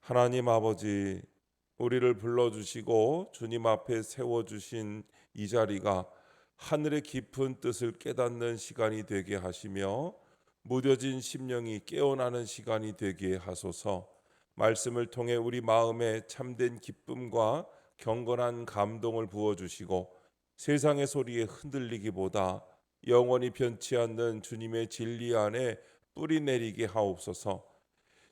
하나님 아버지, 우리를 불러주시고 주님 앞에 세워주신 이 자리가 하늘의 깊은 뜻을 깨닫는 시간이 되게 하시며 무뎌진 심령이 깨어나는 시간이 되게 하소서. 말씀을 통해 우리 마음에 참된 기쁨과 경건한 감동을 부어주시고 세상의 소리에 흔들리기보다 영원히 변치 않는 주님의 진리 안에 뿌리 내리게 하옵소서.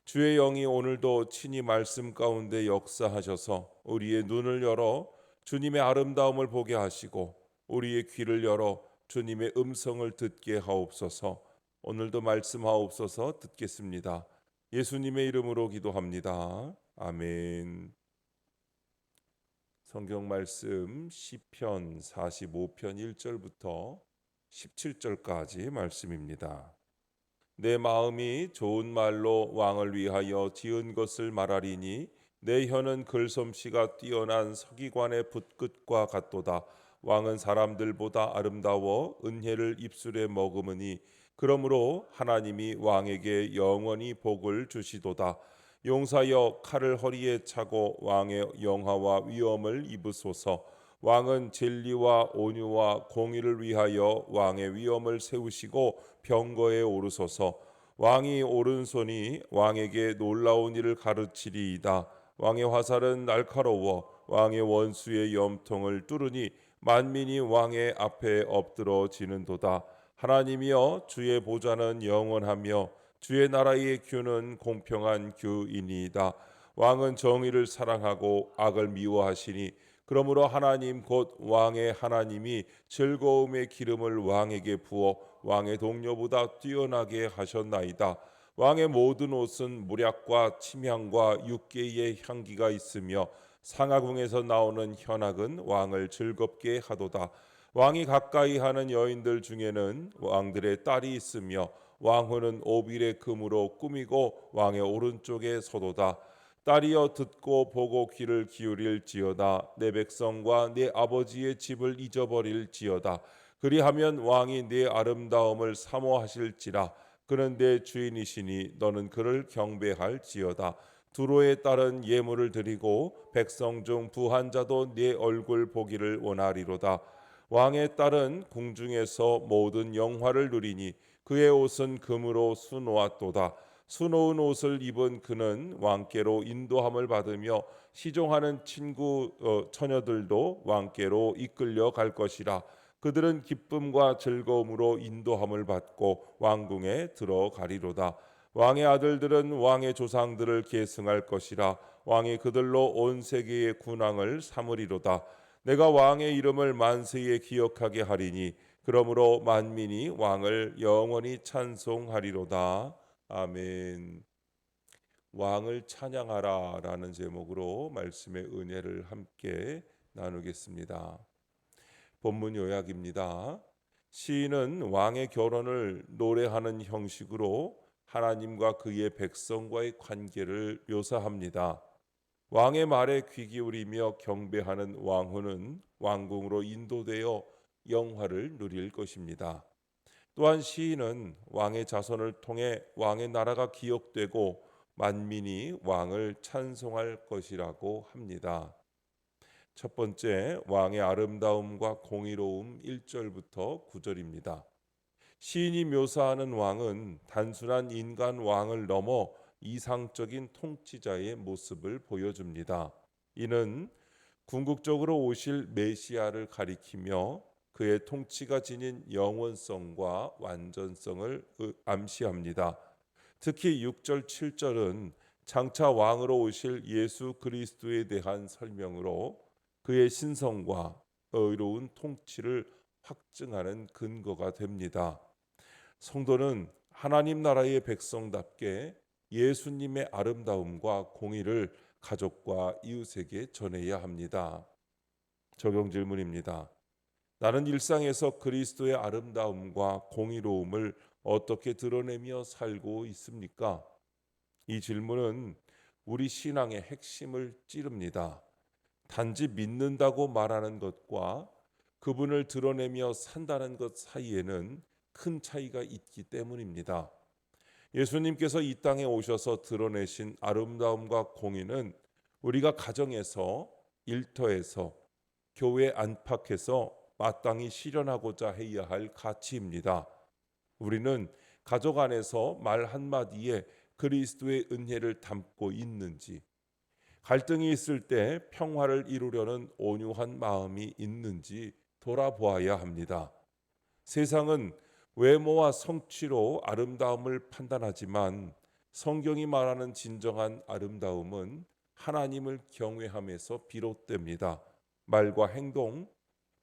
주의 영이 오늘도 친히 말씀 가운데 역사하셔서 우리의 눈을 열어 주님의 아름다움을 보게 하시고 우리의 귀를 열어 주님의 음성을 듣게 하옵소서. 오늘도 말씀하옵소서. 듣겠습니다. 예수님의 이름으로 기도합니다. 아멘. 성경 말씀 시편 45편 1절부터 17절까지 말씀입니다. 내 마음이 좋은 말로 왕을 위하여 지은 것을 말하리니 내 혀는 글솜씨가 뛰어난 서기관의 붓끝과 같도다. 왕은 사람들보다 아름다워 은혜를 입술에 머금으니 그러므로 하나님이 왕에게 영원히 복을 주시도다. 용사여 칼을 허리에 차고 왕의 영화와 위엄을 입으소서. 왕은 진리와 온유와 공의를 위하여 왕의 위엄을 세우시고 병거에 오르소서. 왕이 오른손이 왕에게 놀라운 일을 가르치리이다. 왕의 화살은 날카로워 왕의 원수의 염통을 뚫으니 만민이 왕의 앞에 엎드러지는도다. 하나님이여, 주의 보좌는 영원하며 주의 나라의 규는 공평한 규이니이다. 왕은 정의를 사랑하고 악을 미워하시니 그러므로 하나님 곧 왕의 하나님이 즐거움의 기름을 왕에게 부어 왕의 동료보다 뛰어나게 하셨나이다. 왕의 모든 옷은 물약과 침향과 육개의 향기가 있으며 상하궁에서 나오는 현악은 왕을 즐겁게 하도다. 왕이 가까이 하는 여인들 중에는 왕들의 딸이 있으며 왕후는 오빌의 금으로 꾸미고 왕의 오른쪽에 서도다. 딸이여, 듣고 보고 귀를 기울일지어다. 내 백성과 내 아버지의 집을 잊어버릴지어다. 그리하면 왕이 내 아름다움을 사모하실지라. 그는 내 주인이시니 너는 그를 경배할지어다. 두로의 딸은 예물을 드리고 백성 중 부한 자도 네 얼굴 보기를 원하리로다. 왕의 딸은 궁중에서 모든 영화를 누리니 그의 옷은 금으로 수놓았도다. 수놓은 옷을 입은 그는 왕께로 인도함을 받으며 시종하는 친구 처녀들도 왕께로 이끌려 갈 것이라. 그들은 기쁨과 즐거움으로 인도함을 받고 왕궁에 들어가리로다. 왕의 아들들은 왕의 조상들을 계승할 것이라. 왕이 그들로 온 세계의 군왕을 삼으리로다. 내가 왕의 이름을 만세에 기억하게 하리니 그러므로 만민이 왕을 영원히 찬송하리로다. 아멘. 왕을 찬양하라 라는 제목으로 말씀의 은혜를 함께 나누겠습니다. 본문 요약입니다. 시인은 왕의 결혼을 노래하는 형식으로 하나님과 그의 백성과의 관계를 묘사합니다. 왕의 말에 귀 기울이며 경배하는 왕후는 왕궁으로 인도되어 영화를 누릴 것입니다. 또한 시인은 왕의 자손을 통해 왕의 나라가 기억되고 만민이 왕을 찬송할 것이라고 합니다. 첫 번째, 왕의 아름다움과 공의로움 1절부터 9절입니다. 시인이 묘사하는 왕은 단순한 인간 왕을 넘어 이상적인 통치자의 모습을 보여줍니다. 이는 궁극적으로 오실 메시아를 가리키며 그의 통치가 지닌 영원성과 완전성을 암시합니다. 특히 6절, 7절은 장차 왕으로 오실 예수 그리스도에 대한 설명으로 그의 신성과 의로운 통치를 확증하는 근거가 됩니다. 성도는 하나님 나라의 백성답게 예수님의 아름다움과 공의를 가족과 이웃에게 전해야 합니다. 적용 질문입니다. 나는 일상에서 그리스도의 아름다움과 공의로움을 어떻게 드러내며 살고 있습니까? 이 질문은 우리 신앙의 핵심을 찌릅니다. 단지 믿는다고 말하는 것과 그분을 드러내며 산다는 것 사이에는 큰 차이가 있기 때문입니다. 예수님께서 이 땅에 오셔서 드러내신 아름다움과 공의는 우리가 가정에서, 일터에서, 교회 안팎에서 마땅히 실현하고자 해야 할 가치입니다. 우리는 가족 안에서 말 한마디에 그리스도의 은혜를 담고 있는지, 갈등이 있을 때 평화를 이루려는 온유한 마음이 있는지 돌아보아야 합니다. 세상은 외모와 성취로 아름다움을 판단하지만 성경이 말하는 진정한 아름다움은 하나님을 경외함에서 비롯됩니다. 말과 행동,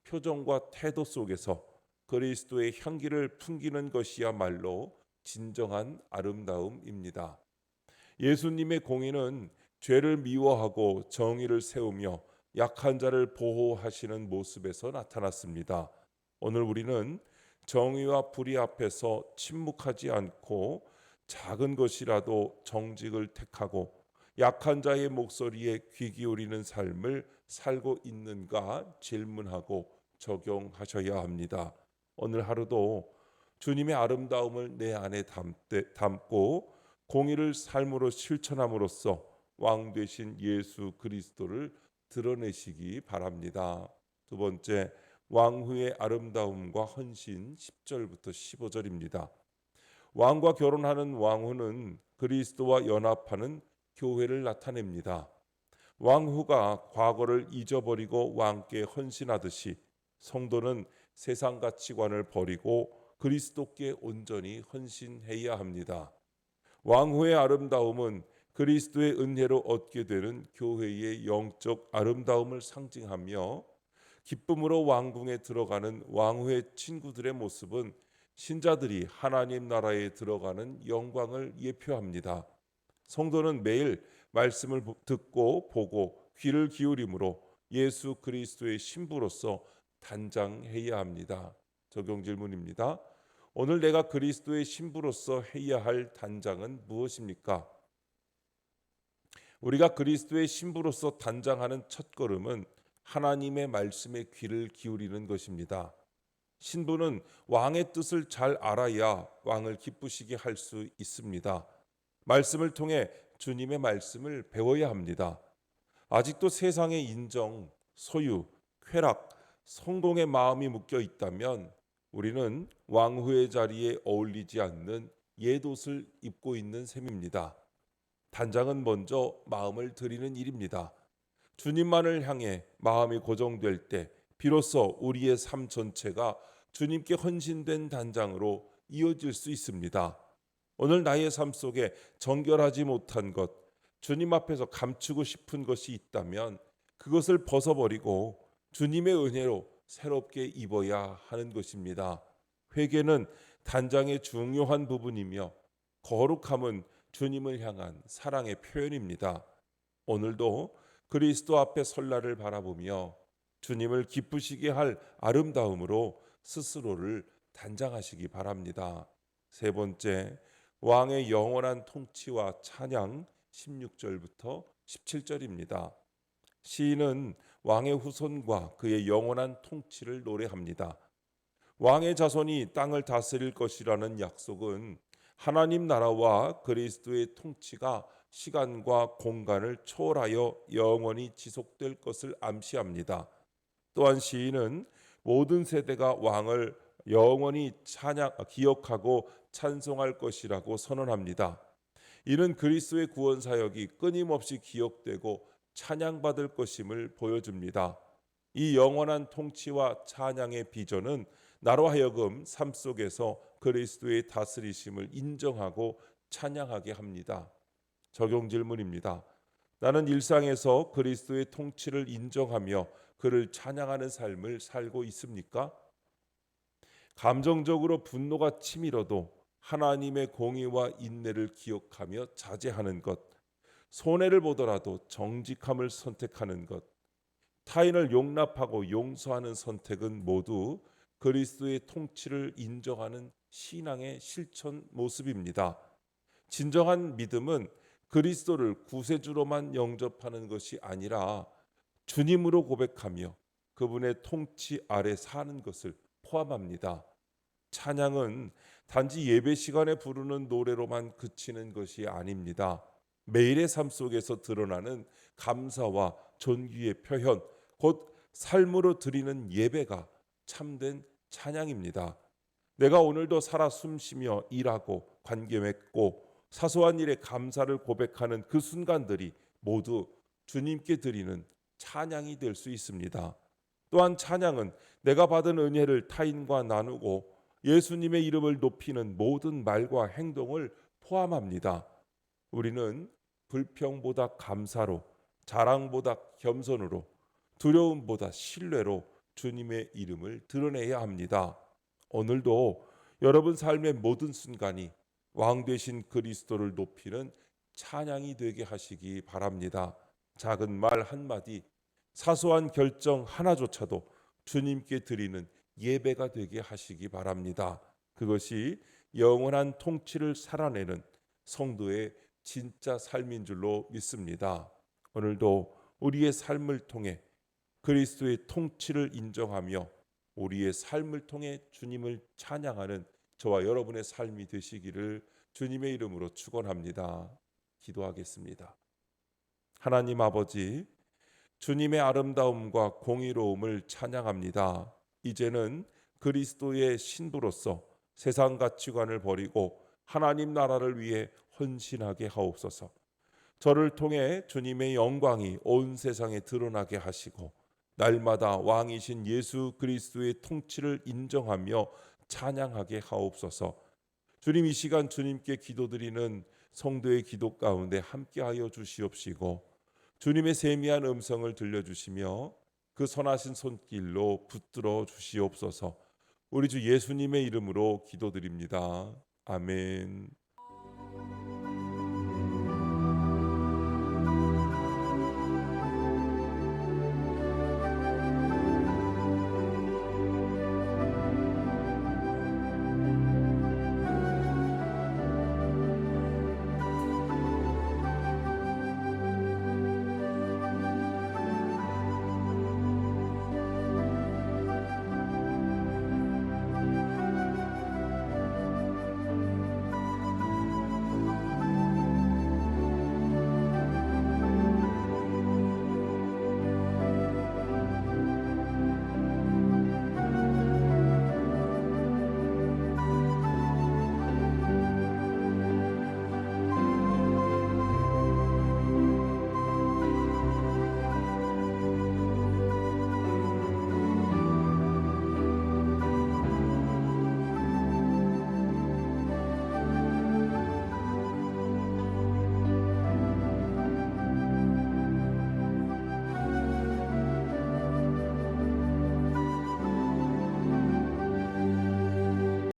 표정과 태도 속에서 그리스도의 향기를 풍기는 것이야말로 진정한 아름다움입니다. 예수님의 공의는 죄를 미워하고 정의를 세우며 약한 자를 보호하시는 모습에서 나타났습니다. 오늘 우리는 정의와 불의 앞에서 침묵하지 않고 작은 것이라도 정직을 택하고 약한 자의 목소리에 귀 기울이는 삶을 살고 있는가 질문하고 적용하셔야 합니다. 오늘 하루도 주님의 아름다움을 내 안에 담고 공의를 삶으로 실천함으로써 왕 되신 예수 그리스도를 드러내시기 바랍니다. 두 번째, 왕후의 아름다움과 헌신 10절부터 15절입니다. 왕과 결혼하는 왕후는 그리스도와 연합하는 교회를 나타냅니다. 왕후가 과거를 잊어버리고 왕께 헌신하듯이 성도는 세상 가치관을 버리고 그리스도께 온전히 헌신해야 합니다. 왕후의 아름다움은 그리스도의 은혜로 얻게 되는 교회의 영적 아름다움을 상징하며, 기쁨으로 왕궁에 들어가는 왕후의 친구들의 모습은 신자들이 하나님 나라에 들어가는 영광을 예표합니다. 성도는 매일 말씀을 듣고 보고 귀를 기울임으로 예수 그리스도의 신부로서 단장해야 합니다. 적용 질문입니다. 오늘 내가 그리스도의 신부로서 해야 할 단장은 무엇입니까? 우리가 그리스도의 신부로서 단장하는 첫걸음은 하나님의 말씀에 귀를 기울이는 것입니다. 신부는 왕의 뜻을 잘 알아야 왕을 기쁘시게 할 수 있습니다. 말씀을 통해 주님의 말씀을 배워야 합니다. 아직도 세상의 인정, 소유, 쾌락, 성공의 마음이 묶여 있다면 우리는 왕후의 자리에 어울리지 않는 옛옷을 입고 있는 셈입니다. 단장은 먼저 마음을 드리는 일입니다. 주님만을 향해 마음이 고정될 때 비로소 우리의 삶 전체가 주님께 헌신된 단장으로 이어질 수 있습니다. 오늘 나의 삶 속에 정결하지 못한 것, 주님 앞에서 감추고 싶은 것이 있다면 그것을 벗어버리고 주님의 은혜로 새롭게 입어야 하는 것입니다. 회개는 단장의 중요한 부분이며 거룩함은 주님을 향한 사랑의 표현입니다. 오늘도 그리스도 앞에 설날을 바라보며 주님을 기쁘시게 할 아름다움으로 스스로를 단장하시기 바랍니다. 세 번째, 왕의 영원한 통치와 찬양 16절부터 17절입니다. 시인은 왕의 후손과 그의 영원한 통치를 노래합니다. 왕의 자손이 땅을 다스릴 것이라는 약속은 하나님 나라와 그리스도의 통치가 시간과 공간을 초월하여 영원히 지속될 것을 암시합니다. 또한 시인은 모든 세대가 왕을 영원히 기억하고 찬송할 것이라고 선언합니다. 이는 그리스도의 구원 사역이 끊임없이 기억되고 찬양받을 것임을 보여줍니다. 이 영원한 통치와 찬양의 비전은 나로 하여금 삶 속에서 그리스도의 다스리심을 인정하고 찬양하게 합니다. 적용 질문입니다. 나는 일상에서 그리스도의 통치를 인정하며 그를 찬양하는 삶을 살고 있습니까? 감정적으로 분노가 치밀어도 하나님의 공의와 인내를 기억하며 자제하는 것, 손해를 보더라도 정직함을 선택하는 것, 타인을 용납하고 용서하는 선택은 모두 그리스도의 통치를 인정하는 신앙의 실천 모습입니다. 진정한 믿음은 그리스도를 구세주로만 영접하는 것이 아니라 주님으로 고백하며 그분의 통치 아래 사는 것을 포함합니다. 찬양은 단지 예배 시간에 부르는 노래로만 그치는 것이 아닙니다. 매일의 삶 속에서 드러나는 감사와 존귀의 표현, 곧 삶으로 드리는 예배가 참된 찬양입니다. 내가 오늘도 살아 숨쉬며 일하고 관계 맺고 사소한 일에 감사를 고백하는 그 순간들이 모두 주님께 드리는 찬양이 될 수 있습니다. 또한 찬양은 내가 받은 은혜를 타인과 나누고 예수님의 이름을 높이는 모든 말과 행동을 포함합니다. 우리는 불평보다 감사로, 자랑보다 겸손으로, 두려움보다 신뢰로 주님의 이름을 드러내야 합니다. 오늘도 여러분 삶의 모든 순간이 왕 되신 그리스도를 높이는 찬양이 되게 하시기 바랍니다. 작은 말 한마디, 사소한 결정 하나조차도 주님께 드리는 예배가 되게 하시기 바랍니다. 그것이 영원한 통치를 살아내는 성도의 진짜 삶인 줄로 믿습니다. 오늘도 우리의 삶을 통해 그리스도의 통치를 인정하며 우리의 삶을 통해 주님을 찬양하는 저와 여러분의 삶이 되시기를 주님의 이름으로 축원합니다. 기도하겠습니다. 하나님 아버지, 주님의 아름다움과 공의로움을 찬양합니다. 이제는 그리스도의 신부로서 세상 가치관을 버리고 하나님 나라를 위해 헌신하게 하옵소서. 저를 통해 주님의 영광이 온 세상에 드러나게 하시고 날마다 왕이신 예수 그리스도의 통치를 인정하며 찬양하게 하옵소서. 주님, 이 시간 주님께 기도드리는 성도의 기도 가운데 함께하여 주시옵시고 주님의 세미한 음성을 들려주시며 그 선하신 손길로 붙들어 주시옵소서. 우리 주 예수님의 이름으로 기도드립니다. 아멘.